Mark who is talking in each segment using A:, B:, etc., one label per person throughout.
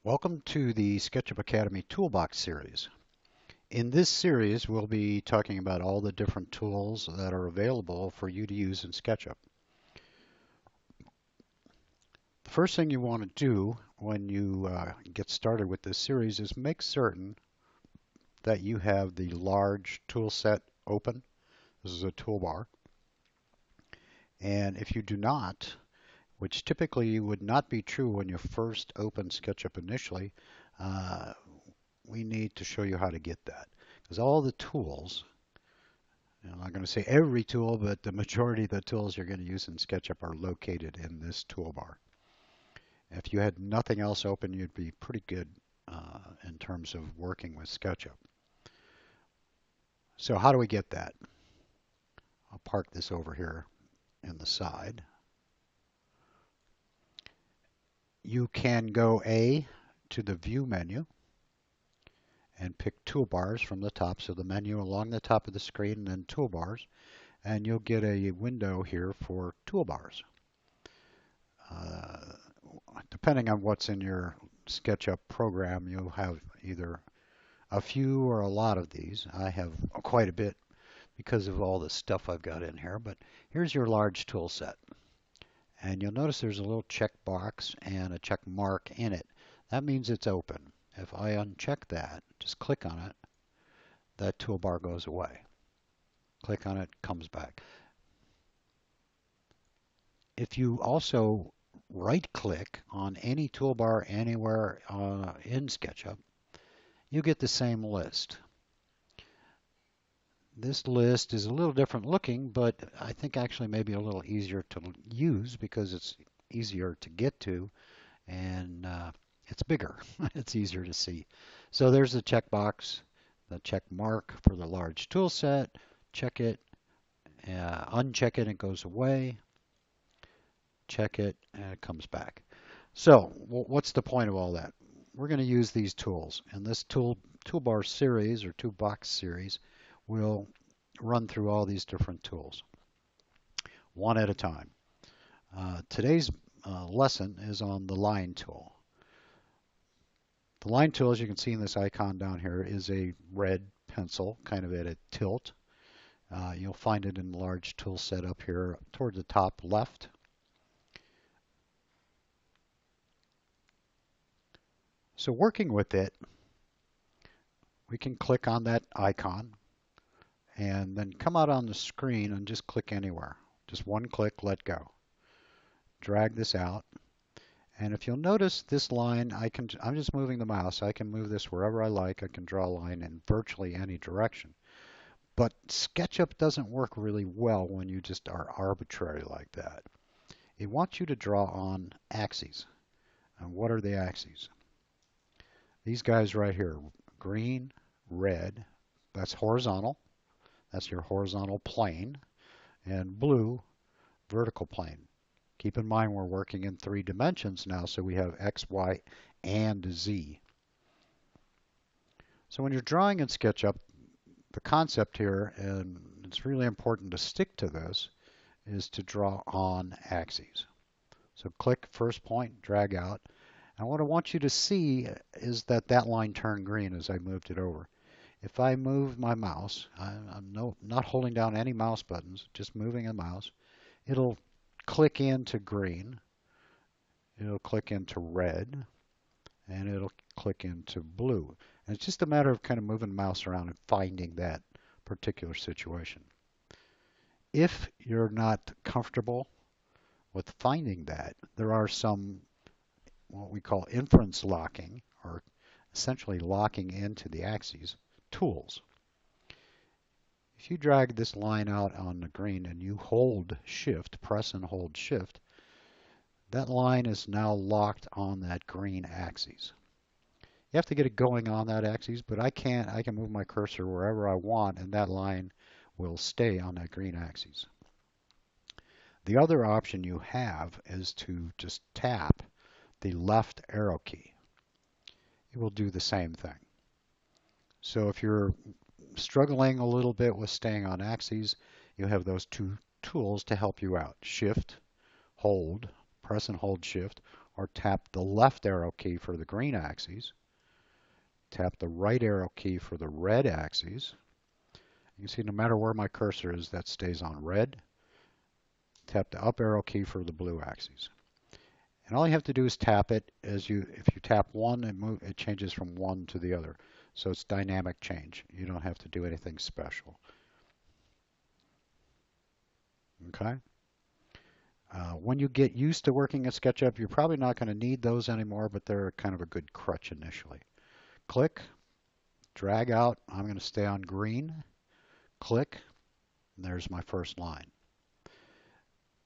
A: Welcome to the SketchUp Academy Toolbox Series. In this series, we'll be talking about all the different tools that are available for you to use in SketchUp. The first thing you want to do when you get started with this series is make certain that you have the large tool set open. This is a toolbar. And if you do not, which typically would not be true when you first open SketchUp initially, uh, we need to show you how to get that. Because all the tools, I'm not going to say every tool, but the majority of the tools you're going to use in SketchUp are located in this toolbar. If you had nothing else open, you'd be pretty good in terms of working with SketchUp. So how do we get that? I'll park this over here in the side. You can go to the View menu and pick Toolbars from the top. So the menu along the top of the screen and then Toolbars. And you'll get a window here for Toolbars. Depending on what's in your SketchUp program, you'll have either a few or a lot of these. I have quite a bit because of all the stuff I've got in here, but here's your large tool set. And you'll notice there's a little check box and a check mark in it. That means it's open. If I uncheck that, just click on it, that toolbar goes away. Click on it, comes back. If you also right-click on any toolbar anywhere in SketchUp, you get the same list. This list is a little different looking, but I think actually maybe a little easier to use because it's easier to get to and it's bigger. It's easier to see. So there's the checkbox, the check mark for the large tool set. Check it, uncheck it, and it goes away. Check it, and it comes back. So what's the point of all that? We're going to use these tools, and this toolbar series or toolbox series will run through all these different tools one at a time. Today's lesson is on the line tool. The line tool, as you can see in this icon down here, is a red pencil, kind of at a tilt. You'll find it in the large tool set up here toward the top left. So working with it, we can click on that icon and then come out on the screen and just click anywhere. Just one click, let go. Drag this out. And if you'll notice this line, I'm just moving the mouse. I can move this wherever I like. I can draw a line in virtually any direction. But SketchUp doesn't work really well when you just are arbitrary like that. It wants you to draw on axes. And what are the axes? These guys right here, green, red, that's horizontal. That's your horizontal plane. And blue, vertical plane. Keep in mind we're working in 3 dimensions now, so we have X, Y, and Z. So when you're drawing in SketchUp, the concept here, and it's really important to stick to this, is to draw on axes. So click first point, drag out. And what I want you to see is that line turned green as I moved it over. If I move my mouse, I'm not holding down any mouse buttons, just moving a mouse, it'll click into green, it'll click into red, and it'll click into blue. And it's just a matter of kind of moving the mouse around and finding that particular situation. If you're not comfortable with finding that, there are some what we call inference locking, or essentially locking into the axes, tools. If you drag this line out on the green and you hold shift, press and hold shift, that line is now locked on that green axis. You have to get it going on that axis, but I can move my cursor wherever I want and that line will stay on that green axis. The other option you have is to just tap the left arrow key. It will do the same thing. So if you're struggling a little bit with staying on axes, you have those 2 tools to help you out. Shift, hold, press and hold shift, or tap the left arrow key for the green axis, tap the right arrow key for the red axis. You can see no matter where my cursor is, that stays on red. Tap the up arrow key for the blue axis. And all you have to do is tap it if you tap one, it changes from one to the other. So it's dynamic change. You don't have to do anything special. Okay? When you get used to working at SketchUp, you're probably not going to need those anymore, but they're kind of a good crutch initially. Click, drag out. I'm going to stay on green. Click, and there's my first line.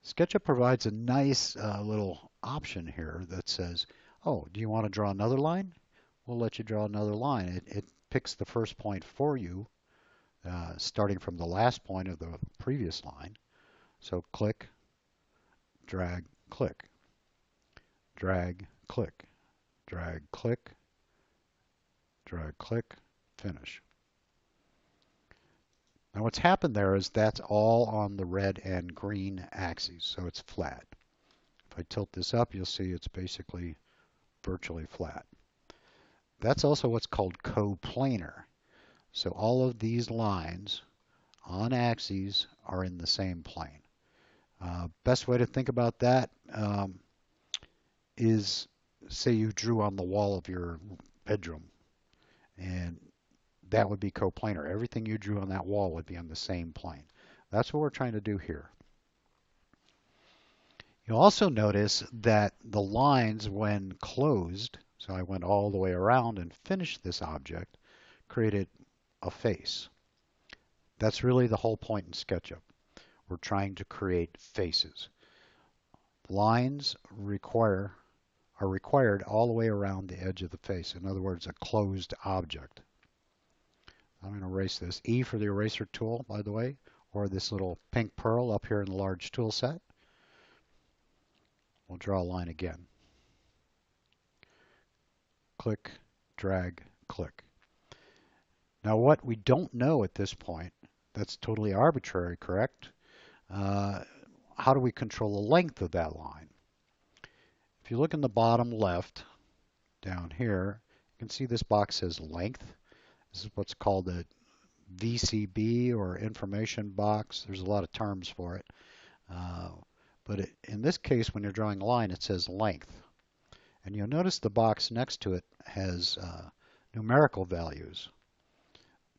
A: SketchUp provides a nice little option here that says, oh, do you want to draw another line? We'll let you draw another line. It picks the first point for you, starting from the last point of the previous line. So click, drag, click, drag, click, drag, click, drag, click, finish. Now what's happened there is that's all on the red and green axes, so it's flat. If I tilt this up, you'll see it's basically virtually flat. That's also what's called coplanar. So all of these lines on axes are in the same plane. Best way to think about that is, say you drew on the wall of your bedroom, and that would be coplanar. Everything you drew on that wall would be on the same plane. That's what we're trying to do here. You'll also notice that the lines, when closed, so I went all the way around and finished this object, created a face. That's really the whole point in SketchUp. We're trying to create faces. Lines are required all the way around the edge of the face. In other words, a closed object. I'm going to erase this. E for the eraser tool, by the way, or this little pink pearl up here in the large tool set. We'll draw a line again. Click, drag, click. Now what we don't know at this point, that's totally arbitrary, correct? How do we control the length of that line? If you look in the bottom left, down here, you can see this box says length. This is what's called a VCB or information box. There's a lot of terms for it. But in this case, when you're drawing a line, it says length. And you'll notice the box next to it has numerical values.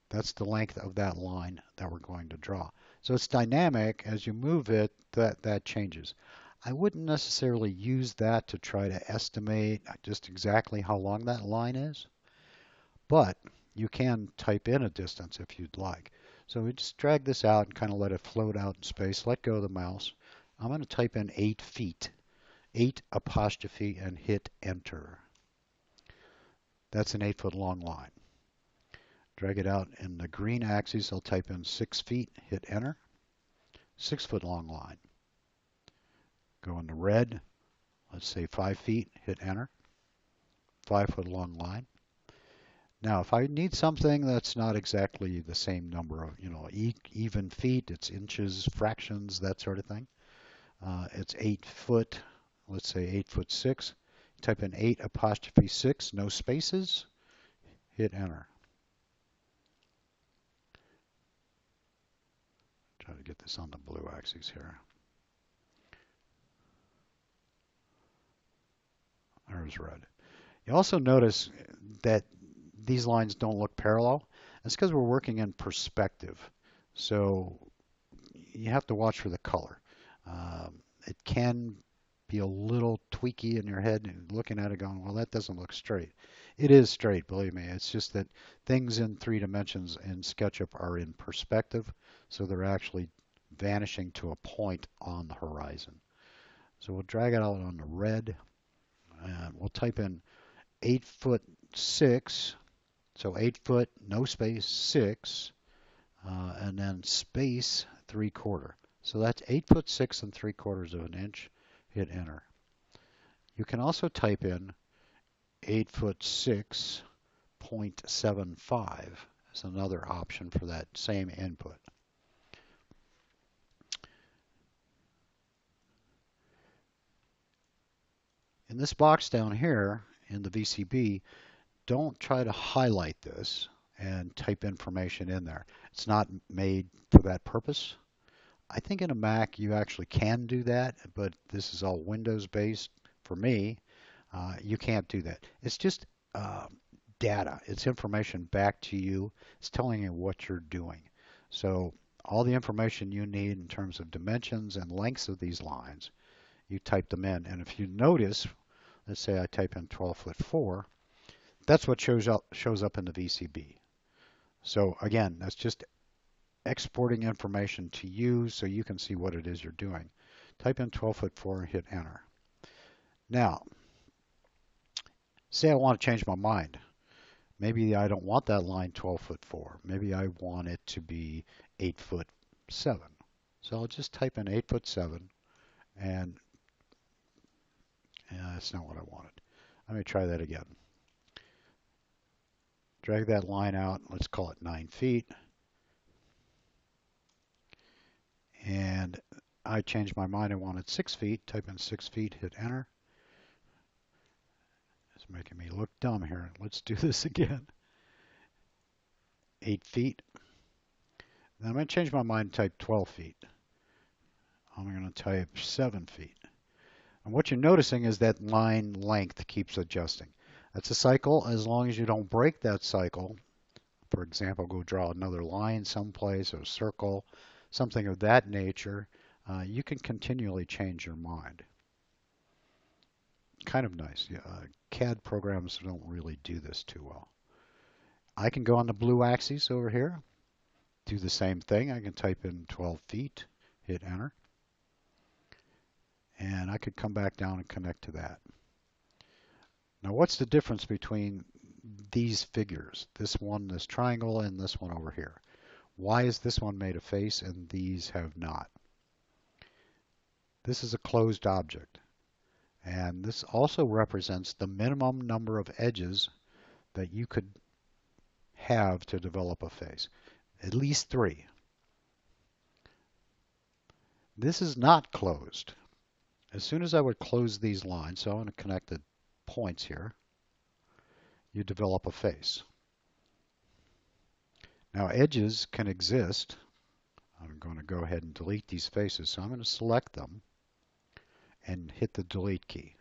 A: That's the length of that line that we're going to draw. So it's dynamic. As you move it, that changes. I wouldn't necessarily use that to try to estimate just exactly how long that line is, but you can type in a distance if you'd like. So we just drag this out and kind of let it float out in space. Let go of the mouse. I'm going to type in 8 feet, 8 apostrophe, and hit enter. That's an 8-foot long line. Drag it out in the green axis. I'll type in 6 feet, hit enter. 6-foot long line. Go into red. Let's say 5 feet, hit enter. 5-foot long line. Now, if I need something that's not exactly the same number of, even feet, it's inches, fractions, that sort of thing. It's 8 foot, let's say 8'6". Type in 8 apostrophe 6, no spaces, hit enter. Try to get this on the blue axis here. There's red. You also notice that these lines don't look parallel. That's because we're working in perspective. So you have to watch for the color. It can be a little tweaky in your head and looking at it going, well, that doesn't look straight. It is straight, believe me. It's just that things in 3 dimensions in SketchUp are in perspective, so they're actually vanishing to a point on the horizon. So we'll drag it out on the red, and we'll type in 8'6", so 8 foot, no space, 6, and then space 3/4. So that's 8'6" and 3/4 of an inch. Hit enter. You can also type in 8'6.75 as another option for that same input. In this box down here in the VCB, don't try to highlight this and type information in there. It's not made for that purpose. I think in a Mac you actually can do that, but this is all Windows based for me. You can't do that. It's just uh, data. It's information back to you. It's telling you what you're doing. So all the information you need in terms of dimensions and lengths of these lines, you type them in. And if you notice, let's say I type in 12 foot 4, that's what shows up in the VCB. So again, that's just exporting information to you so you can see what it is you're doing. Type in 12 foot 4 and hit enter. Now, say I want to change my mind. Maybe I don't want that line 12 foot 4. Maybe I want it to be 8 foot 7. So I'll just type in 8 foot 7 and that's not what I wanted. Let me try that again. Drag that line out. Let's call it 9 feet. And I changed my mind. I wanted 6 feet. Type in 6 feet, hit enter. It's making me look dumb here. Let's do this again. 8 feet. Then I'm going to change my mind and type 12 feet. I'm going to type 7 feet. And what you're noticing is that line length keeps adjusting. That's a cycle. As long as you don't break that cycle, for example, go draw another line someplace or circle, something of that nature, you can continually change your mind. Kind of nice. Yeah, CAD programs don't really do this too well. I can go on the blue axis over here, do the same thing. I can type in 12 feet, hit enter, and I could come back down and connect to that. Now what's the difference between these figures, this one, this triangle, and this one over here? Why is this one made a face and these have not? This is a closed object, and this also represents the minimum number of edges that you could have to develop a face. At least 3. This is not closed. As soon as I would close these lines, so I'm going to connect the points here, you develop a face. Now edges can exist. I'm going to go ahead and delete these faces, so I'm going to select them and hit the delete key.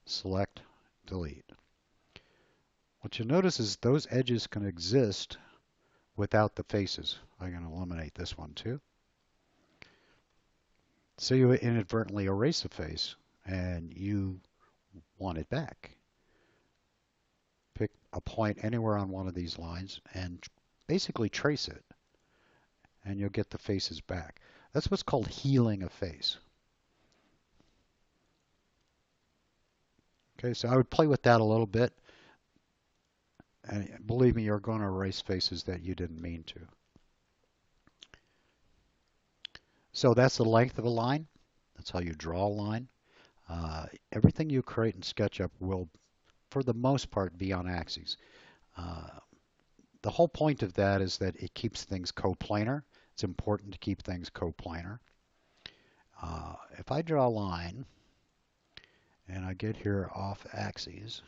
A: Select, delete. What you'll notice is those edges can exist without the faces. I'm going to eliminate this one too. So you inadvertently erase a face and you want it back. Pick a point anywhere on one of these lines and basically trace it, and you'll get the faces back. That's what's called healing a face. Okay, so I would play with that a little bit, and believe me, you're going to erase faces that you didn't mean to. So that's the length of a line. That's how you draw a line. Everything you create in SketchUp will, for the most part, be on axes. The whole point of that is that it keeps things coplanar. It's important to keep things coplanar. If I draw a line and I get here off axes,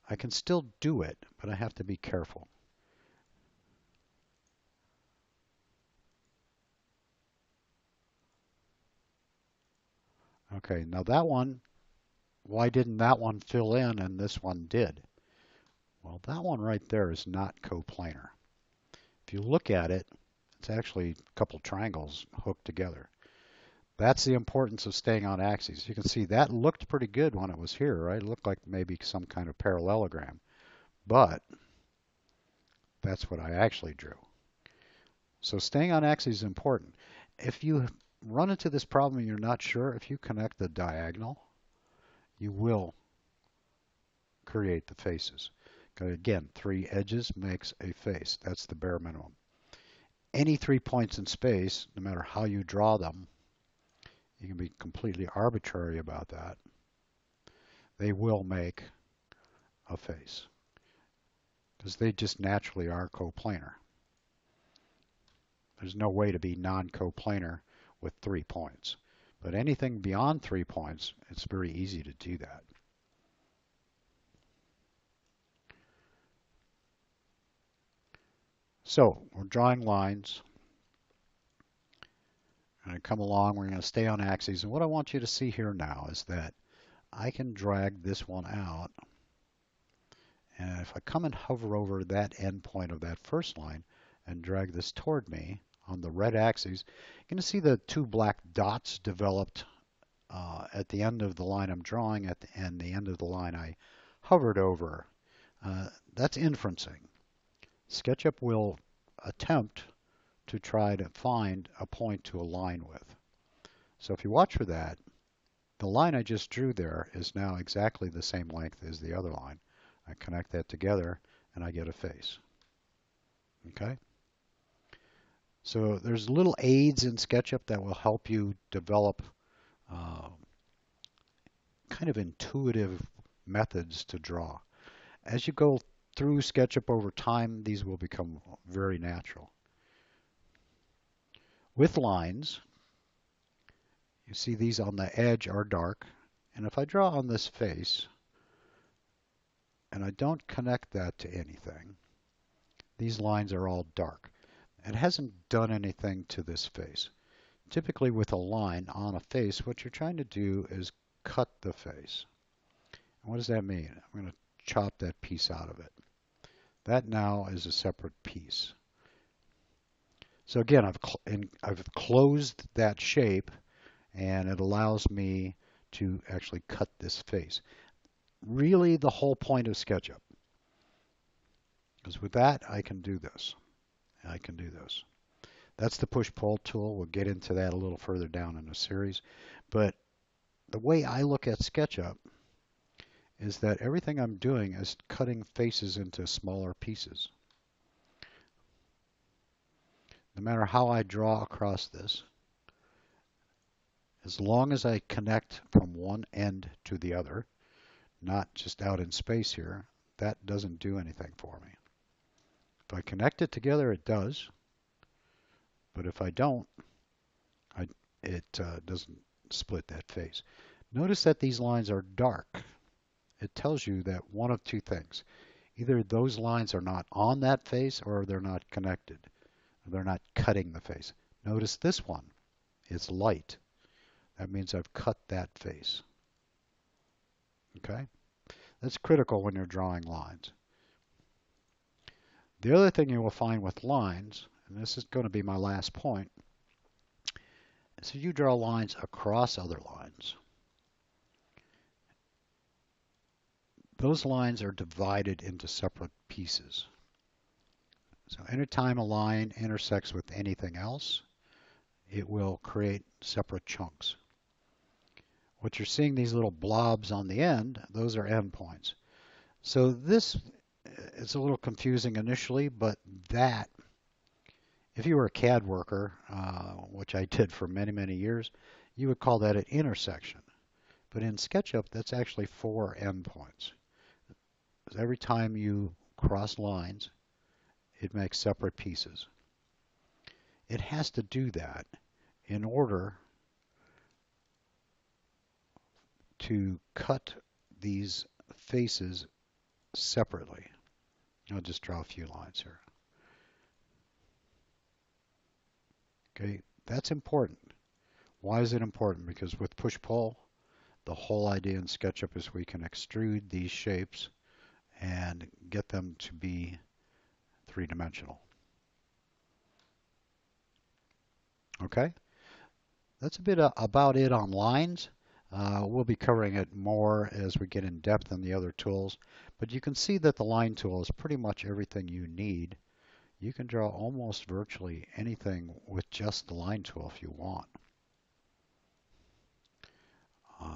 A: I can still do it, but I have to be careful. Okay, now that one, why didn't that one fill in and this one did? Well, that one right there is not coplanar. If you look at it, it's actually a couple triangles hooked together. That's the importance of staying on axes. You can see that looked pretty good when it was here, right? It looked like maybe some kind of parallelogram. But that's what I actually drew. So staying on axes is important. If you run into this problem and you're not sure, if you connect the diagonal, you will create the faces. Again, 3 edges makes a face. That's the bare minimum. Any 3 points in space, no matter how you draw them, you can be completely arbitrary about that, they will make a face because they just naturally are coplanar. There's no way to be non-coplanar with 3 points. But anything beyond 3 points, it's very easy to do that. So we're drawing lines. We're going to come along, we're going to stay on axes. And what I want you to see here now is that I can drag this one out. And if I come and hover over that end point of that first line and drag this toward me on the red axis, you're going to see the two black dots developed at the end of the line I'm drawing and the end of the line I hovered over. That's inferencing. SketchUp will attempt to try to find a point to align with. So if you watch for that, the line I just drew there is now exactly the same length as the other line. I connect that together and I get a face. Okay? So there's little aids in SketchUp that will help you develop kind of intuitive methods to draw. As you go through SketchUp over time, these will become very natural. With lines, you see these on the edge are dark, and if I draw on this face and I don't connect that to anything, these lines are all dark. It hasn't done anything to this face. Typically with a line on a face, what you're trying to do is cut the face. And what does that mean? I'm going to chop that piece out of it. That now is a separate piece. So again, I've closed that shape, and it allows me to actually cut this face. Really the whole point of SketchUp. Because with that, I can do this. I can do this. That's the push-pull tool. We'll get into that a little further down in the series. But the way I look at SketchUp is that everything I'm doing is cutting faces into smaller pieces. No matter how I draw across this, as long as I connect from one end to the other, not just out in space here, that doesn't do anything for me. If I connect it together, it does. But if I don't, it doesn't split that face. Notice that these lines are dark. It tells you that one of two things. Either those lines are not on that face or they're not connected. They're not cutting the face. Notice this one is light. That means I've cut that face. Okay? That's critical when you're drawing lines. The other thing you will find with lines, and this is going to be my last point, is if you draw lines across other lines, those lines are divided into separate pieces. So anytime a line intersects with anything else, it will create separate chunks. What you're seeing, these little blobs on the end, those are endpoints. So this is a little confusing initially, but that, if you were a CAD worker, which I did for many, many years, you would call that an intersection. But in SketchUp, that's actually 4 endpoints. Every time you cross lines, it makes separate pieces. It has to do that in order to cut these faces separately. I'll just draw a few lines here. Okay, that's important. Why is it important? Because with push-pull, the whole idea in SketchUp is we can extrude these shapes and get them to be three-dimensional. Okay, that's a bit about it on lines. We'll be covering it more as we get in depth in the other tools, but you can see that the line tool is pretty much everything you need. You can draw almost virtually anything with just the line tool if you want.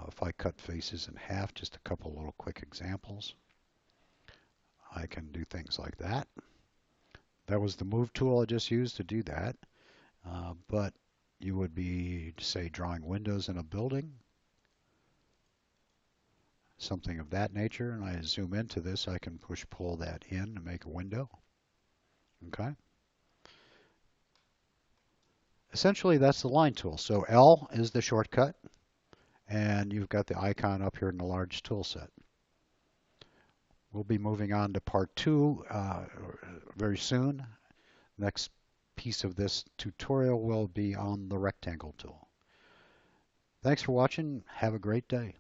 A: If I cut faces in half, just a couple little quick examples, I can do things like that. That was the move tool I just used to do that. But you would be, say, drawing windows in a building, something of that nature, and I zoom into this, I can push-pull that in to make a window. Okay. essentially that's the line tool. So L is the shortcut, and you've got the icon up here in the large tool set. We'll be moving on to part 2 very soon. Next piece of this tutorial will be on the rectangle tool. Thanks for watching. Have a great day.